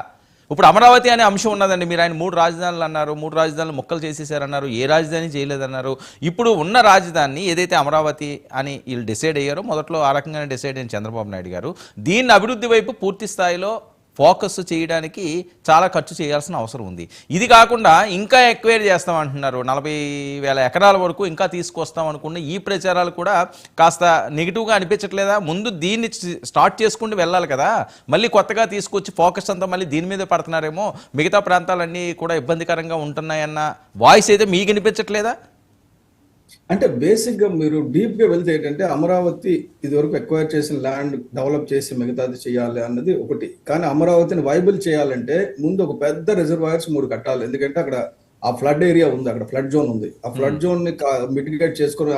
ఇప్పుడు అమరావతి అనే అంశం ఉన్నదండి, మీరు ఆయన 3 రాజధానులు అన్నారు, 3 రాజధానులు ముక్కలు చేసేసారన్నారు, ఏ రాజధాని చేయలేదన్నారు. ఇప్పుడు ఉన్న రాజధాని ఏదైతే అమరావతి అని వీళ్ళు డిసైడ్ అయ్యారో, మొదట్లో ఆ రకంగానే డిసైడ్ అయిన చంద్రబాబు నాయుడు గారు దీన్ని అభివృద్ధి వైపు పూర్తి స్థాయిలో ఫోకస్ చేయడానికి చాలా ఖర్చు చేయాల్సిన అవసరం ఉంది. ఇది కాకుండా ఇంకా ఎక్వైర్ చేస్తామంటున్నారు, 40,000 ఎకరాల వరకు ఇంకా తీసుకొస్తాం అనుకున్న ఈ ప్రచారాలు కూడా కాస్త నెగిటివ్గా అనిపించట్లేదా? ముందు దీన్ని స్టార్ట్ చేసుకుంటూ వెళ్ళాలి కదా, మళ్ళీ కొత్తగా తీసుకొచ్చి ఫోకస్ అంతా మళ్ళీ దీని మీద పడుతున్నారేమో, మిగతా ప్రాంతాలన్నీ కూడా ఇబ్బందికరంగా ఉంటున్నాయన్న వాయిస్ అయితే మీకు వినిపించట్లేదా? అంటే బేసిక్ గా మీరు డీప్ గా వెళ్తే ఏంటంటే అమరావతి ఇదివరకు ఎక్వైర్ చేసిన ల్యాండ్ డెవలప్ చేసి మిగతాది చేయాలి అన్నది ఒకటి, కానీ అమరావతిని వైబుల్ చేయాలంటే ముందు ఒక పెద్ద రిజర్వాయర్స్ 3 కట్టాలి. ఎందుకంటే అక్కడ ఆ ఫ్లడ్ ఏరియా ఉంది, అక్కడ ఫ్లడ్ జోన్ ఉంది. ఆ ఫ్లడ్ జోన్ ని మిటిగేట్ చేసుకుని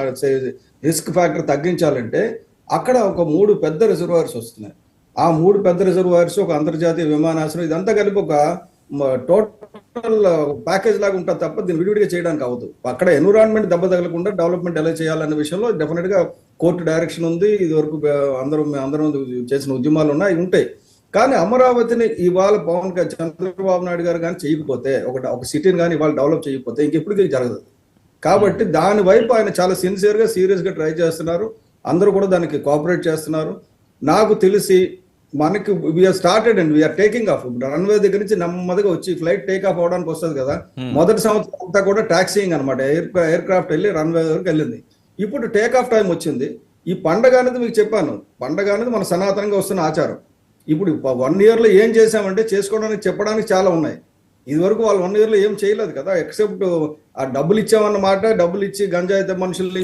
రిస్క్ ఫ్యాక్టర్ తగ్గించాలంటే అక్కడ ఒక 3 పెద్ద రిజర్వాయర్స్ వస్తున్నాయి. ఆ 3 పెద్ద రిజర్వాయర్స్, ఒక అంతర్జాతీయ విమానాశ్రయం, ఇదంతా కలిపి ఒక టోటల్ ప్యాకేజ్ లాగా ఉంటుంది తప్ప దీన్ని విడివిడిగా చేయడానికి అవ్వదు. అక్కడ ఎన్విరాన్మెంట్ దెబ్బ తగలకుండా డెవలప్మెంట్ ఎలా చేయాలనే విషయంలో డెఫినెట్ గా కోర్టు డైరెక్షన్ ఉంది. ఇది వరకు అందరం చేసిన ఉద్యమాలు ఉన్నాయి, ఉంటాయి. కానీ అమరావతిని ఇవాళ చంద్రబాబు నాయుడు గారు కానీ చేయకపోతే, ఒక సిటీని కానీ ఇవాళ డెవలప్ చేయకపోతే ఇంకెప్పటికీ జరగదు. కాబట్టి దాని వైపు ఆయన చాలా సిన్సియర్ గా సీరియస్ గా ట్రై చేస్తున్నారు. అందరూ కూడా దానికి కోఆపరేట్ చేస్తున్నారు. నాకు తెలిసి మనకి we're started and we're taking off. Runway దగ్గర నుంచి నెమ్మదిగా వచ్చి ఫ్లైట్ టేక్ ఆఫ్ అవడానికి వస్తుంది కదా, మొదటి సంవత్సరం అంతా కూడా టాక్సీయింగ్ అనమాట, ఎయిర్ క్రాఫ్ట్ వెళ్ళి రన్వే వరకు వెళ్ళింది. ఇప్పుడు టేక్ ఆఫ్ టైం వచ్చింది. ఈ పండగ అనేది మీకు చెప్పాను, పండగ అనేది మన సనాతనంగా వస్తున్న ఆచారం. ఇప్పుడు 1 year లో ఏం చేశామంటే చేసుకోవడానికి చెప్పడానికి చాలా ఉన్నాయి. ఇది వరకు వాళ్ళు 1 year లో ఏం చేయలేదు కదా, ఎక్సెప్ట్ ఆ డబ్బులు ఇచ్చామన్నమాట, డబ్బులు ఇచ్చి గంజాయితే మనుషుల్ని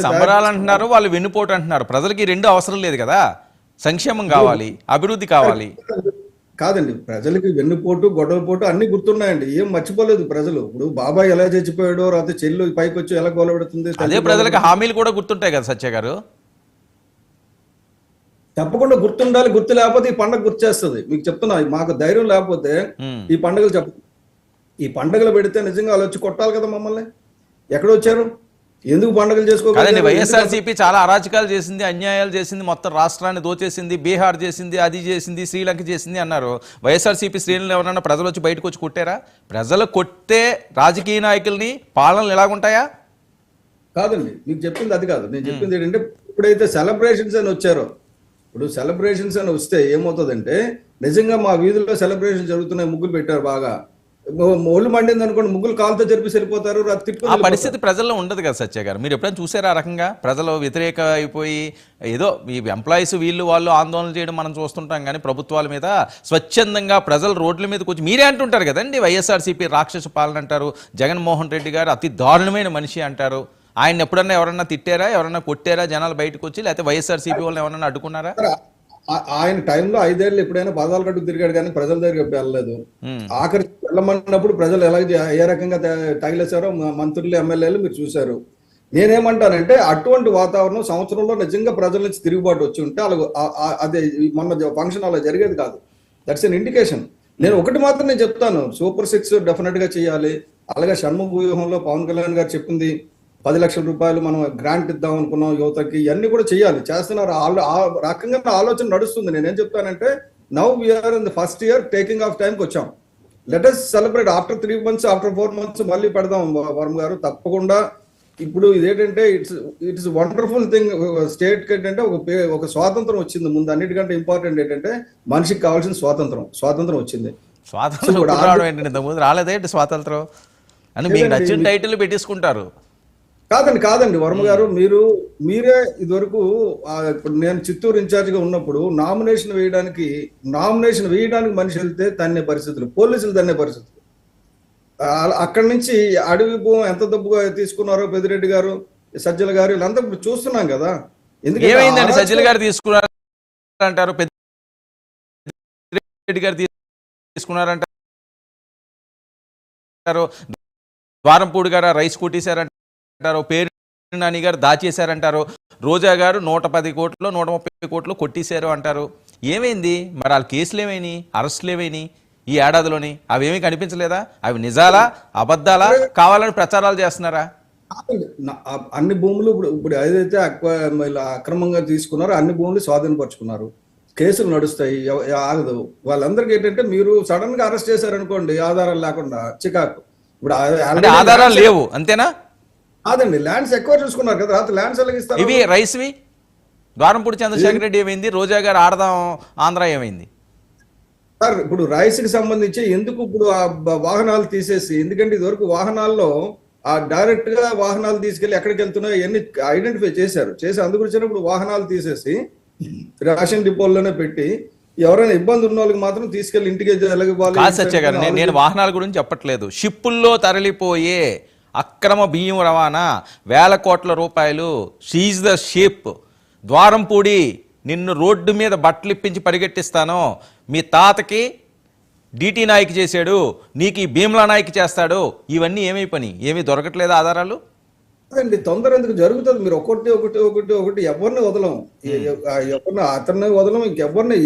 సంబరాలు అంటున్నారు, వాళ్ళు వెన్నుపోటు అంటున్నారు. ప్రజలకి 2 అవసరం లేదు కదా, సంక్షేమం కావాలి, అభివృద్ధి కావాలి. కాదండి, ప్రజలకి వెన్నుపోటు గొడవపోటు అన్ని గుర్తున్నాయండి, ఏం మర్చిపోలేదు ప్రజలు. ఇప్పుడు బాబాయ్ ఎలా చచ్చిపోయాడో, రాత్రి చెల్లు పైకి వచ్చి ఎలా గొలవెడుతుంది, అదే ప్రజలకు హామీలు కూడా గుర్తుంటాయి కదా సత్య గారు. తప్పకుండా గుర్తుండాలి. గుర్తు లేకపోతే ఈ పండుగ గుర్తు చేస్తుంది. మీకు చెప్తున్నా, మాకు ధైర్యం లేకపోతే ఈ పండుగలు ఈ పండుగలు పెడితే నిజంగా వాళ్ళు వచ్చి కొట్టాలి కదా మమ్మల్ని. ఎక్కడొచ్చారు, ఎందుకు పండుగలు చేసుకోవాలి? వైఎస్ఆర్సీపీ చాలా అరాచకాలు చేసింది, అన్యాయాలు చేసింది, మొత్తం రాష్ట్రాన్ని దోచేసింది, బీహార్ చేసింది, అది చేసింది, శ్రీలంక చేసింది అన్నారు. వైఎస్ఆర్సీపీ శ్రేణులు ఎవరన్నా ప్రజలు వచ్చి బయటకు వచ్చి కొట్టారా? ప్రజలు కొట్టే రాజకీయ నాయకుల్ని పాలనలు ఎలాగుంటాయా? కాదండి, మీకు చెప్పింది అది కాదు. నేను చెప్పింది ఏంటంటే, ఇప్పుడైతే సెలబ్రేషన్స్ అని వచ్చారో, ఇప్పుడు సెలబ్రేషన్స్ అని వస్తే ఏమవుతుందంటే, నిజంగా మా వీధుల్లో సెలబ్రేషన్ జరుగుతున్నాయి, ముగ్గులు పెట్టారు, బాగా ఒళ్ళు మండింది అనుకోండి, ముగ్గులు కాలుతో జరిపి సరిపోతారు. ఆ పరిస్థితి ప్రజల్లో ఉండదు కదా సత్య గారు, మీరు ఎప్పుడైనా చూసారా? ఆ రకంగా ప్రజలు వ్యతిరేక అయిపోయి ఏదో ఈ ఎంప్లాయీస్ వాళ్ళు ఆందోళన చేయడం మనం చూస్తుంటాం, కానీ ప్రభుత్వాల మీద స్వచ్ఛందంగా ప్రజలు రోడ్ల మీదకి వచ్చి మీరే అంటుంటారు కదండి, వైఎస్ఆర్సీపీ రాక్షస పాలన అంటారు, జగన్మోహన్ రెడ్డి గారు అతి దారుణమైన మనిషి అంటారు. ఆయన ఎప్పుడన్నా ఎవరన్నా తిట్టారా, ఎవరన్నా కొట్టారా జనాలు బయటకు వచ్చి, లేకపోతే వైఎస్ఆర్సీపీ వాళ్ళని ఎవరన్నా అడ్డుకున్నారా? ఆయన టైంలో 5 ఏళ్ళు ఎప్పుడైనా పాదాలు కట్టుకు తిరిగాడు, కానీ ప్రజల దగ్గర వెళ్ళలేదు. ఆఖరి వెళ్ళమన్నప్పుడు ప్రజలు ఎలా ఏ రకంగా తగిలేశారో మంత్రులు, ఎమ్మెల్యేలు మీరు చూశారు. నేనేమంటానంటే, అటువంటి వాతావరణం సంవత్సరంలో నిజంగా ప్రజల నుంచి తిరుగుబాటు వచ్చి ఉంటే అదే మొన్న ఫంక్షన్ అలా జరిగేది కాదు. That's an indication. నేను ఒకటి మాత్రం నేను చెప్తాను, సూపర్ 6 డెఫినెట్ గా చేయాలి. అలాగే షణ్ముఖ వ్యూహంలో పవన్ కళ్యాణ్ గారు చెప్పింది 10 లక్షల రూపాయలు మనం గ్రాంట్ ఇద్దాం అనుకున్నాం యువతకి, ఇవన్నీ కూడా చేయాలి, చేస్తున్నారు. ఆ రకంగా ఆలోచన నడుస్తుంది. నేనేం చెప్తానంటే, now we're in the first year taking off టైంకి వచ్చాం. Let us celebrate after 3 months, after 4 months మళ్ళీ పెడదాం వర్మ గారు, తప్పకుండా. ఇప్పుడు ఇదేంటంటే ఇట్స్ వండర్ఫుల్ థింగ్. స్టేట్ ఏంటంటే ఒక స్వాతంత్రం వచ్చింది. ముందు అన్నిటికంటే ఇంపార్టెంట్ ఏంటంటే మనిషికి కావాల్సిన స్వాతంత్రం వచ్చింది. స్వాతంత్రం రాలేదేంటి స్వాతంత్రం అని మీకు నచ్చిన టైటిల్ పెట్టేసుకుంటారు. కాదండి వర్మ గారు, మీరే ఇదివరకు ఇప్పుడు నేను చిత్తూరు ఇన్ఛార్జిగా ఉన్నప్పుడు నామినేషన్ వేయడానికి మనిషి వెళ్తే తన్నే పరిస్థితులు, పోలీసులు తన్నే పరిస్థితులు. అక్కడి నుంచి అడవి భూమి ఎంత డబ్బుగా తీసుకున్నారో పెద్దిరెడ్డి గారు, సజ్జల గారు, వీళ్ళంతా ఇప్పుడు చూస్తున్నాం కదా. ఏమైందండి? సజ్జల గారు తీసుకున్నారు అంటారు, పెద్దిరెడ్డి గారు తీసుకున్నారంటారు, ద్వారంపూడి గారు రైస్ కొట్టేశారంటారు, పేరు నాని గారు దాచేశారంటారు, రోజా గారు 110 కోట్లు 130 కోట్లు కొట్టేశారు అంటారు. ఏమైంది మరి? వాళ్ళ కేసులు ఏమైనాయి? అరెస్టులు ఏమైనాయి ఈ ఏడాదిలోని? అవేమీ కనిపించలేదా? అవి నిజాలా అబద్ధాలా? కావాలని ప్రచారాలు చేస్తున్నారా? అన్ని భూములు ఇప్పుడు ఏదైతే అక్రమంగా తీసుకున్నారో అన్ని భూములు స్వాధీనపరుచుకున్నారు, కేసులు నడుస్తాయి, ఆగదు. వాళ్ళందరికీ ఏంటంటే మీరు సడన్ గా అరెస్ట్ చేశారనుకోండి ఆధారాలు లేకుండా చికాకు. ఇప్పుడు ఆధారాలు లేవు అంతేనా? కాదండి, ల్యాండ్స్ ఎక్కువ చూసుకున్నారు కదా, ల్యాండ్స్ ఎలాగిస్తారు? ఇవి రైస్వి ద్వారంపూడి చంద్రశేఖర్ రెడ్డి ఏమైంది? రోజా గారు ఆడదాం ఆంధ్ర ఏమైంది? సార్ ఇప్పుడు రైస్ కి సంబంధించి ఎందుకు ఇప్పుడు ఆ వాహనాలు తీసేసి, ఎందుకంటే ఇదివరకు వాహనాల్లో డైరెక్ట్ గా వాహనాలు తీసుకెళ్లి ఎక్కడికి వెళ్తున్నాయో ఇవన్నీ ఐడెంటిఫై చేసి అందుగురించి ఇప్పుడు వాహనాలు తీసేసి రేషన్ డిపోల్లోనే పెట్టి ఎవరైనా ఇబ్బంది ఉన్న వాళ్ళకి మాత్రం తీసుకెళ్లి ఇంటికి సత్య గారు, నేను వాహనాల గురించి చెప్పట్లేదు. షిప్పుల్లో తరలిపోయే అక్రమ బియ్యం రవాణా, వేల కోట్ల రూపాయలు, సీజ్ ద షిప్. ద్వారంపూడి నిన్ను రోడ్డు మీద బట్టలు ఇప్పించి పరిగెట్టిస్తాను, మీ తాతకి డిటి నాయక్ చేశాడు, నీకు ఈ భీమ్లా నాయక్ చేస్తాడు, ఇవన్నీ ఏమై పని? ఏమీ దొరకట్లేదు ఆధారాలు? అండి తొందర ఎందుకు జరుగుతుంది? మీరు ఒకటి ఎవరిని వదలం, ఎవరిని అతన్ని వదలం,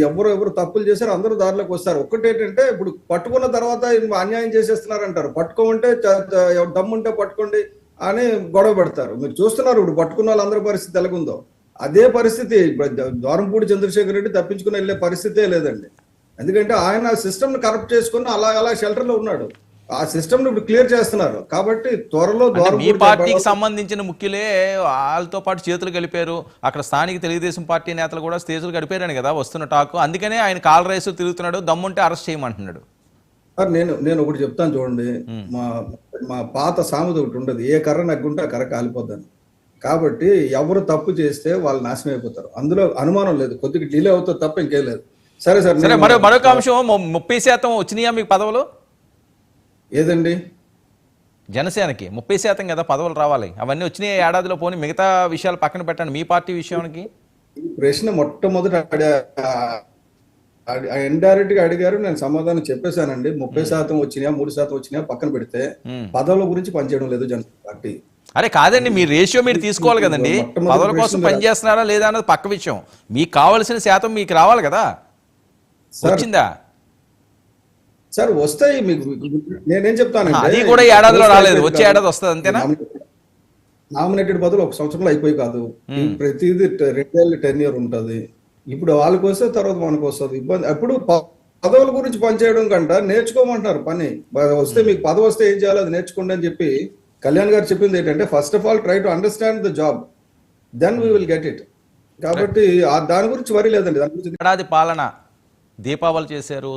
ఎవరు తప్పులు చేశారు అందరూ దారిలోకి వస్తారు. ఏంటంటే ఇప్పుడు పట్టుకున్న తర్వాత అన్యాయం చేసేస్తున్నారంటారు, పట్టుకోమంటే దమ్ముంటే పట్టుకోండి అని గొడవ పెడతారు. మీరు చూస్తున్నారు ఇప్పుడు పట్టుకున్న వాళ్ళందరి పరిస్థితి ఎలాగుందో. అదే పరిస్థితి ద్వారంపూడి చంద్రశేఖర్ రెడ్డి తప్పించుకుని వెళ్ళే పరిస్థితే లేదండి. ఎందుకంటే ఆయన సిస్టమ్ ని కరప్ట్ చేసుకుని అలా షెల్టర్ లో ఉన్నాడు. ఆ సిస్టమ్ ని ఇప్పుడు క్లియర్ చేస్తున్నారు కాబట్టి త్వరలో మీ పార్టీకి సంబంధించిన ముఖ్యులే వాళ్ళతో పాటు చేతులు కలిపారు. అక్కడ స్థానిక తెలుగుదేశం పార్టీ నేతలు కూడా చేతులు కలిపారని కదా వస్తున్న టాకు. అందుకనే ఆయన కాల్ రైస్ తిరుగుతున్నాడు, దమ్ముంటే అరెస్ట్ చేయమంటున్నాడు. నేను ఒకటి చెప్తాను చూడండి, మా పాత సామెత ఒకటి ఉండదు, ఏ కర్ర నగ్గుంటే ఆ కర్ర కాలిపోద్దని. కాబట్టి ఎవరు తప్పు చేస్తే వాళ్ళు నాశనం అయిపోతారు, అందులో అనుమానం లేదు. కొద్దిగా డిలే అవుతుంది తప్ప ఇంకేం లేదు. సరే మరొక అంశం, 30% వచ్చినాయా మీకు పదవులు? ఏదండి? జనసేనకి 30% కదా పదవులు రావాలి, అవన్నీ వచ్చినాయి ఏడాదిలో. పోనీ మిగతా విషయాలు పక్కన పెట్టండి, మీ పార్టీ విషయానికి ప్రశ్న మొట్టమొదట ఇండైరెక్ట్ గా అడిగారు, నేను సమాధానం చెప్పేశానండి. 30% వచ్చినాయా 3% వచ్చినాయా పక్కన పెడితే పదవుల గురించి పనిచేయడం లేదు జనసేన పార్టీ. అరే కాదండి, మీ రేషియో మీరు తీసుకోవాలి కదండి. పదవుల కోసం పనిచేస్తున్నారా లేదా అన్నది పక్క విషయం. మీకు కావాల్సిన శాతం మీకు రావాలి కదా, వచ్చిందా? సార్ వస్తాయి, మీకు నేనేం చెప్తాను, అది కూడా ఏడాదిలో రాలేదు, వచ్చే ఏడాది వస్తుంది అంతేనా? నామినేటెడ్ పదవులు ఒక సంవత్సరంలో అయిపోయి కాదు, ప్రతిదీ 2 ఏళ్ళ టెన్యూర్ ఉంటుంది. ఇప్పుడు వాళ్ళకి వస్తే తర్వాత మనకు వస్తుంది ఇబ్బంది. అప్పుడు పదవుల గురించి పనిచేయడం కంటే నేర్చుకోమంటున్నారు పని. వస్తే మీకు పదవి వస్తే ఏం చేయాలో అది నేర్చుకోండి అని చెప్పి కళ్యాణ్ గారు చెప్పింది ఏంటంటే, first of all try to understand the job, then we will get it. కాబట్టి దాని గురించి వరి లేదండి. దాని గురించి ఏడాది పాలన దీపావళి చేశారు.